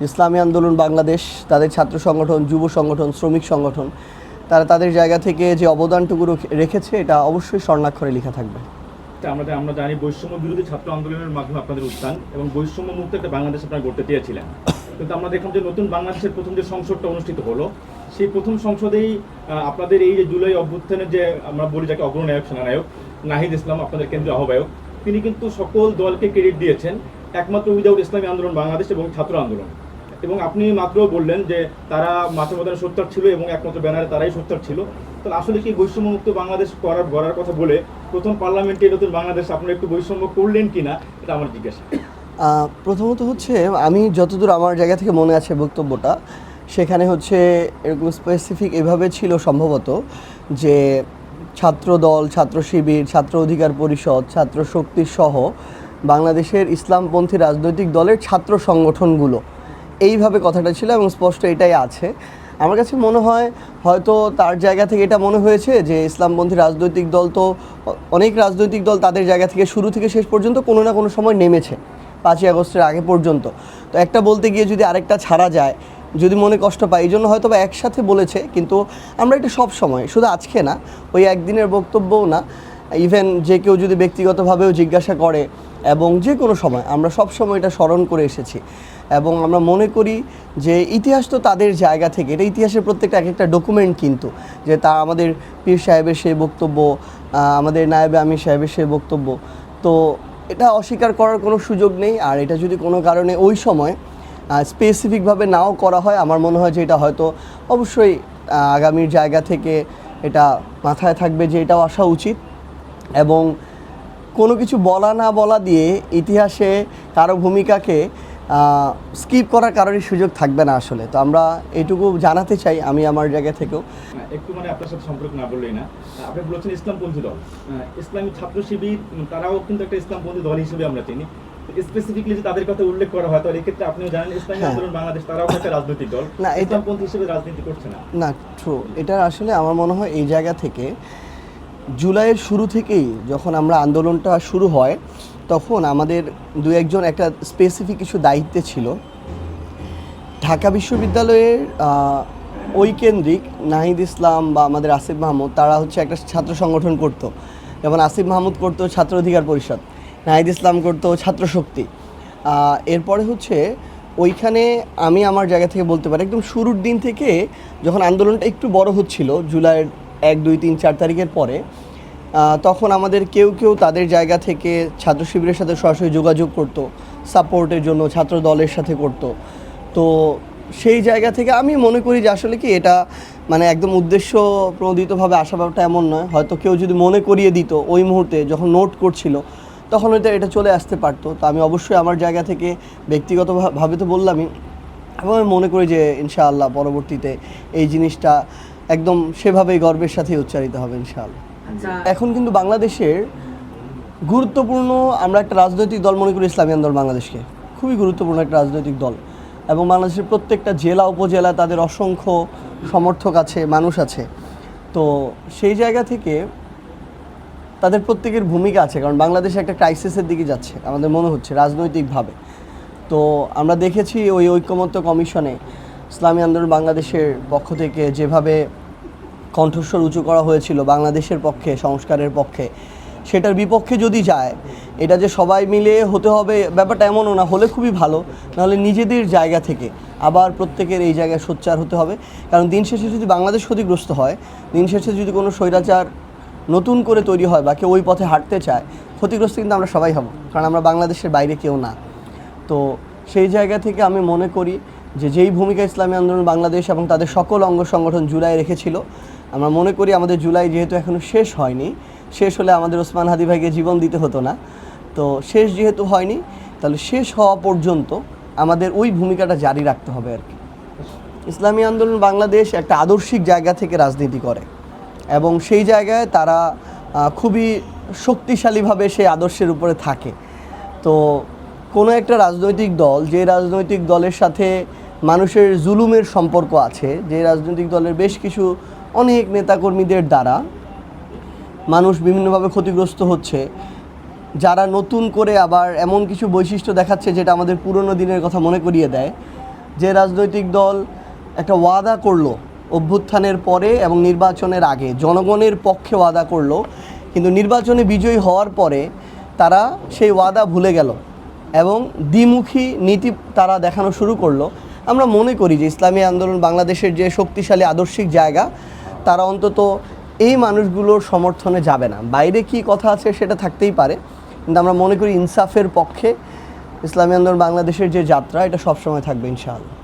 ইসলামী আন্দোলন বাংলাদেশ, তাদের ছাত্র সংগঠন, যুব সংগঠন, শ্রমিক সংগঠন, তারা তাদের জায়গা থেকে যে অবদানটুকু রেখেছে এটা অবশ্যই স্বর্ণাক্ষরে লেখা থাকবে। আমরা জানি বৈষম্য বিরোধী ছাত্র আন্দোলনের মাধ্যমে আপনাদের উত্থান এবং বৈষম্য মুক্ত একটা বাংলাদেশ আপনারা গড়তে চেয়েছিলেন, কিন্তু আমরা দেখলাম যে নতুন বাংলাদেশের প্রথম যে সংসদটা অনুষ্ঠিত হলো সেই প্রথম সংসদেই আপনাদের এই যে জুলাই অভ্যুত্থানের যে আমরা বলি যাকে অগ্রনায়ক সেনানায়ক নাহিদ ইসলাম আপনাদের কেন্দ্রীয় আহ্বায়ক, তিনি কিন্তু সকল দলকে ক্রেডিট দিয়েছেন একমাত্র উইদাউট ইসলামী আন্দোলন বাংলাদেশ এবং ছাত্র আন্দোলন। এবং আপনি মাত্র বললেন যে তারা মাঠে ময়দানে সোচ্চার ছিল এবং একমাত্র ব্যানারে তারাই সোচ্চার ছিল। তাহলে আসলে কি বৈষম্যমুক্ত বাংলাদেশ গড়ার কথা বলে প্রথম পার্লামেন্টে নতুন বাংলাদেশ আপনারা একটু বৈষম্য করলেন কিনা, এটা আমার জিজ্ঞাসা। প্রথমত হচ্ছে আমি যতদূর আমার জায়গা থেকে মনে আছে বক্তব্যটা, সেখানে হচ্ছে এরকম স্পেসিফিক এভাবে ছিল সম্ভবত যে ছাত্র দল, ছাত্র শিবির, ছাত্র অধিকার পরিষদ, ছাত্র শক্তি সহ বাংলাদেশের ইসলামপন্থী রাজনৈতিক দলের ছাত্র সংগঠনগুলো, এইভাবে কথাটা ছিল এবং স্পষ্ট এটাই আছে। আমার কাছে মনে হয় হয়তো তার জায়গা থেকে এটা মনে হয়েছে যে ইসলামপন্থী রাজনৈতিক দল তো অনেক রাজনৈতিক দল তাদের জায়গা থেকে শুরু থেকে শেষ পর্যন্ত কোনো না কোনো সময় নেমেছে 5ই আগস্টের আগে পর্যন্ত। তো একটা বলতে গিয়ে যদি আরেকটা ছাড়া যায়, যদি মনে কষ্ট পায়, এই জন্য হয়তো বা একসাথে বলেছে। কিন্তু আমরা এটা সব সময়, শুধু আজকে না, ওই একদিনের বক্তব্যও না, ইভেন যে কেউ যদি ব্যক্তিগতভাবেও জিজ্ঞাসা করে এবং যে কোনো সময় আমরা সব সময় এটা স্মরণ করে এসেছি। এবং আমরা মনে করি যে ইতিহাস তো তাদের জায়গা থেকে, এটা ইতিহাসের প্রত্যেকটা এক একটা ডকুমেন্ট, কিন্তু যে তা আমাদের পীর সাহেবের সেই বক্তব্য, আমাদের নায়েবে আমির সাহেবের সেই বক্তব্য, তো এটা অস্বীকার করার কোনো সুযোগ নেই। আর এটা যদি কোনো কারণে ওই সময় স্পেসিফিকভাবে নাও করা হয়, আমার মনে হয় যে এটা হয়তো অবশ্যই আগামীর জায়গা থেকে এটা মাথায় থাকবে যে এটাও আসা উচিত। এবং কোনো কিছু বলা না বলা দিয়ে ইতিহাসে কারো ভূমিকাকে স্কিপ করার কারোরই সুযোগ থাকবে না আসলে। তো আমরা এইটুকু জানাতে চাই আমি আমার জায়গা থেকেও। একটু আপনার সাথে সম্পর্ক না বললেই না, আপনি বলেছেন ইসলামপন্থী দল, ইসলামী ছাত্র শিবির তারাও কিন্তু একটা ইসলামপন্থী দল হিসেবে আমরা চিনি। স্পেসিফিকলি যদি তাদের কথা উল্লেখ করা হয় তাহলে এক্ষেত্রে আপনিও জানেন ইসলামী আন্দোলন বাংলাদেশ তারাও একটা রাজনৈতিক দল, না ইসলামপন্থী হিসেবে রাজনীতি করছে না। না, ট্রু। এটা আসলে আমার মনে হয় এই জায়গা থেকে জুলাইয়ের শুরু থেকেই যখন আমরা আন্দোলনটা শুরু হয় তখন আমাদের দু একজন একটা স্পেসিফিক কিছু দায়িত্বে ছিল। ঢাকা বিশ্ববিদ্যালয়ের ওই কেন্দ্রিক নাহিদ ইসলাম বা আমাদের আসিফ মাহমুদ, তারা হচ্ছে একটা ছাত্র সংগঠন করতো। যেমন আসিফ মাহমুদ করতো ছাত্র অধিকার পরিষদ, নাহিদ ইসলাম করতো ছাত্র শক্তি। এরপরে হচ্ছে ওইখানে আমি আমার জায়গা থেকে বলতে পারি একদম শুরুর দিন থেকে যখন আন্দোলনটা একটু বড় হচ্ছিল জুলাইয়ের 1, 2, 3, 4 তারিখের পরে, তখন আমাদের কেউ কেউ তাদের জায়গা থেকে ছাত্র শিবিরের সাথে সরাসরি যোগাযোগ করতো, সাপোর্টের জন্য ছাত্র দলের সাথে করতো। তো সেই জায়গা থেকে আমি মনে করি যে আসলে কি এটা মানে একদম উদ্দেশ্য প্রণোদিতভাবে আসা ব্যাপারটা এমন নয়। হয়তো কেউ যদি মনে করিয়ে দিত ওই মুহূর্তে যখন নোট করছিল তখন হয়তো এটা চলে আসতে পারতো। তো আমি অবশ্যই আমার জায়গা থেকে ব্যক্তিগতভাবে তো বললামই, এবং আমি মনে করি যে ইনশাআল্লাহ পরবর্তীতে এই জিনিসটা একদম সেভাবেই গর্বের সাথে উচ্চারিত হবে ইনশাআল্লাহ। এখন কিন্তু বাংলাদেশের গুরুত্বপূর্ণ আমরা একটা রাজনৈতিক দল মনে করি ইসলামী আন্দোলন বাংলাদেশকে, খুবই গুরুত্বপূর্ণ একটা রাজনৈতিক দল। এবং বাংলাদেশের প্রত্যেকটা জেলা উপজেলা তাদের অসংখ্য সমর্থক আছে, মানুষ আছে। তো সেই জায়গা থেকে তাদের প্রত্যেকের ভূমিকা আছে, কারণ বাংলাদেশ একটা ক্রাইসিসের দিকে যাচ্ছে আমাদের মনে হচ্ছে রাজনৈতিকভাবে। তো আমরা দেখেছি ওই ঐকমত্য কমিশনে ইসলামী আন্দোলন বাংলাদেশের পক্ষ থেকে যেভাবে কণ্ঠস্বর উঁচু করা হয়েছিল বাংলাদেশের পক্ষে, সংস্কারের পক্ষে, সেটার বিপক্ষে যদি যায়, এটা যে সবাই মিলে হতে হবে ব্যাপারটা এমনও না, হলে খুবই ভালো, নাহলে নিজেদের জায়গা থেকে আবার প্রত্যেকের এই জায়গায় সোচ্চার হতে হবে। কারণ দিন শেষে যদি বাংলাদেশ ক্ষতিগ্রস্ত হয়, দিন শেষে যদি কোনো স্বৈরাচার নতুন করে তৈরি হয় বা কেউ ওই পথে হাঁটতে চায়, ক্ষতিগ্রস্ত কিন্তু আমরা সবাই হব, কারণ আমরা বাংলাদেশের বাইরে কেউ না। তো সেই জায়গা থেকে আমি মনে করি যে যেই ভূমিকা ইসলামী আন্দোলন বাংলাদেশ এবং তাদের সকল অঙ্গ সংগঠন জুলাই রেখেছিল, আমরা মনে করি আমাদের জুলাই যেহেতু এখনও শেষ হয়নি, শেষ হলে আমাদের ওসমান হাদি ভাইকে জীবন দিতে হতো না, তো শেষ যেহেতু হয়নি তাহলে শেষ হওয়া পর্যন্ত আমাদের ওই ভূমিকাটা জারি রাখতে হবে আর কি। ইসলামী আন্দোলন বাংলাদেশ একটা আদর্শিক জায়গা থেকে রাজনীতি করে এবং সেই জায়গায় তারা খুবই শক্তিশালীভাবে সেই আদর্শের উপরে থাকে। তো কোনো একটা রাজনৈতিক দল, যে রাজনৈতিক দলের সাথে মানুষের জুলুমের সম্পর্ক আছে, যে রাজনৈতিক দলের বেশ কিছু অনেক নেতাকর্মীদের দ্বারা মানুষ বিভিন্নভাবে ক্ষতিগ্রস্ত হচ্ছে, যারা নতুন করে আবার এমন কিছু বৈশিষ্ট্য দেখাচ্ছে যেটা আমাদের পুরনো দিনের কথা মনে করিয়ে দেয়, যে রাজনৈতিক দল একটা ওয়াদা করলো অভ্যুত্থানের পরে এবং নির্বাচনের আগে জনগণের পক্ষে ওয়াদা করলো, কিন্তু নির্বাচনে বিজয়ী হওয়ার পরে তারা সেই ওয়াদা ভুলে গেল এবং দ্বিমুখী নীতি তারা দেখানো শুরু করলো, আমরা মনে করি যে ইসলামী আন্দোলন বাংলাদেশের যে শক্তিশালী আদর্শিক জায়গা, তারা অন্তত এই মানুষগুলোর সমর্থনে যাবে না। বাইরে কি কথা আছে সেটা থাকতেই পারে, কিন্তু আমরা মনে করি ইনসাফের পক্ষে ইসলামী আন্দোলন বাংলাদেশের যে যাত্রা, এটা সবসময় থাকবে ইনশাআল্লাহ।